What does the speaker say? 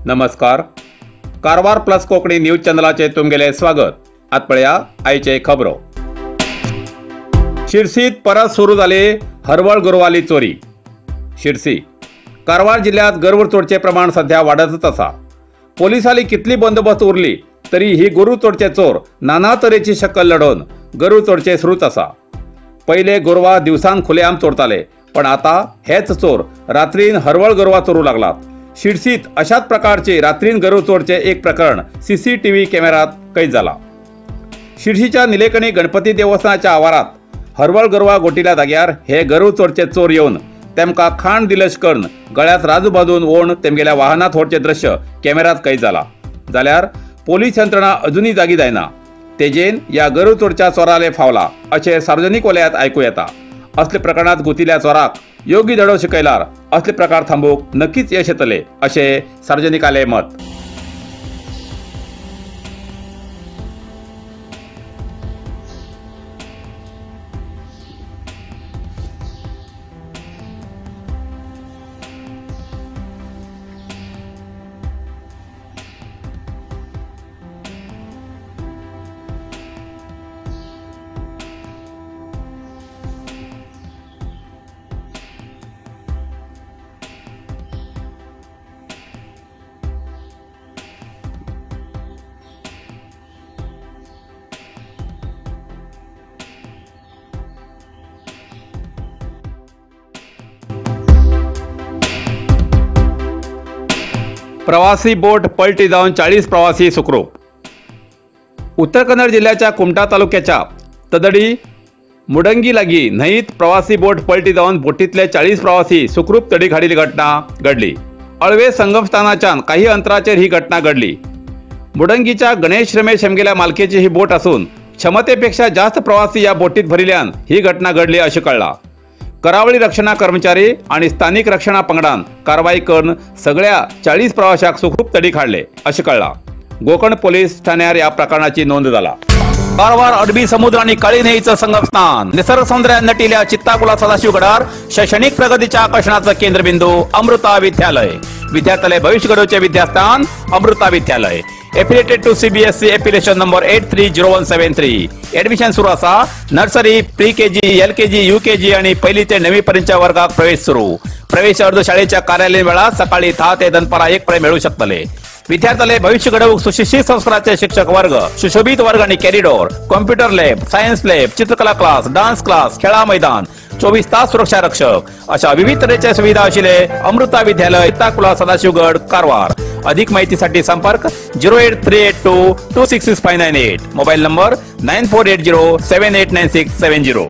नमस्कार. Karwar plus Konkani news चॅनलाचे तुमगेले स्वागत. आत पळया आयचे खबरो. शिरसीत परत सुरू झाली हरवळ गोरवाली चोरी. शिरसी कारवार जिल्ह्यात गरवूर चोरचे प्रमाण सध्या वाढतच असा. पोलिसांनी कितली बंदोबस्त उरली तरी ही गोरू चोरचे चोर नाना तरेची शक्कल लढवून गरू चोरचे सुरूच असा. पहिले गोरवा दिवसान खुलेआम चोरताले, पण आता हेच चोर रात्रीन हरवळ गोरवा चोरू लागलात. शिरसीत अशाच प्रकारचे रात्रीन गरू चोरचे एक प्रकरण CCTV कॅमेरात कैद झाला. शिरसीच्या निलेकणी गणपती देवस्थानाच्या आवारात हरवळ गोरवा गोटील्या जाग्यार हे गरू चोरचे चोर येऊन तेमका खाण दिलश करून गळ्यात राजू बांधून ओढून तेमगेल्या वाहनात व्हरचे दृश्य कॅमेरात कैद झाला. जाल्यार पोलीस यंत्रणा अजूनही जागी जायना. तेजेन या गरू चोरच्या चोराले फावला अशें सार्वजनिक वलयात आयकूं येता. असले प्रकरणात गुंतिल्ल्या चोराक योग्य धडो शिकयल्यार असले प्रकार थांबूंक नक्कीच यश येतले अशें सार्वजनिकाले मत. प्रवासी बोट पलटी जाऊन 40 प्रवासी सुखरूप. उत्तर कन्नड जिल्ह्याच्या कुमटा तालुक्याच्या तदडी मुडंगी लागी न्हंयत प्रवासी बोट पलटी जाऊन बोटीतले 40 प्रवासी सुखरूप तडीक हाडिल्ली घटना घडली. अळवे संगमस्थानाच्यान काही अंतराचेर ही घटना घडली. मुडंगीच्या गणेश रमेश हेमगेल्या मालकीची ही बोट असून क्षमतेपेक्षा जास्त प्रवासी या बोटीत भरिल्ल्यान ही घटना घडली अशें कळला. करावळी रक्षणा कर्मचारी आणि स्थानिक रक्षणा पंगडान कारवाई करून सगळ्या 40 प्रवाशांक सुखरूप तडीक हाडले अशें कळला. गोकर्ण पोलीस ठाण्यार या प्रकरणाची नोंद जाला. कारवार अरबी समुद्र आणि काळी न्हंयेचं संगमस्थान निसर्ग सौंदर्यात नटिल्ल्या चित्ताकुला सदाशिवगडार शैक्षणिक प्रगतीच्या आकर्षणाचं केंद्रबिंदू अमृता विद्यालय. विद्यार्थ्यालय भविष्य घडोवचे विद्यास्थान Amrita Vidyalaya. Affiliated to CBSE application number 830173. Admission सुरू असा. Nursery, pre KG, LKG, UKG आणि पहिली ते 9वी पर्यंतच्या वर्गात प्रवेश सुरू. प्रवेश अर्ज शाळेच्या कार्यालयीन वेळा सकाळी 10 ते दनपारा 1 पर्यंत मिळू शकतले. विद्यार्थ्यालय भविष्य घडवूक सुशिक्षित संस्काराचे शिक्षक वर्ग, सुशोभित वर्ग आणि corridor, computer lab, science lab, चित्रकला क्लास, डान्स क्लास, खेळा मैदान, 24 तास सुरक्षा रक्षक अशा विविध तऱ्हेच्या सुविधा आशिल्ले अमृता विद्यालय, चित्ताकुला सदाशिवगड, कारवार. अधिक माहितीसाठी संपर्क 08382 266598. Mobile number 9480789670.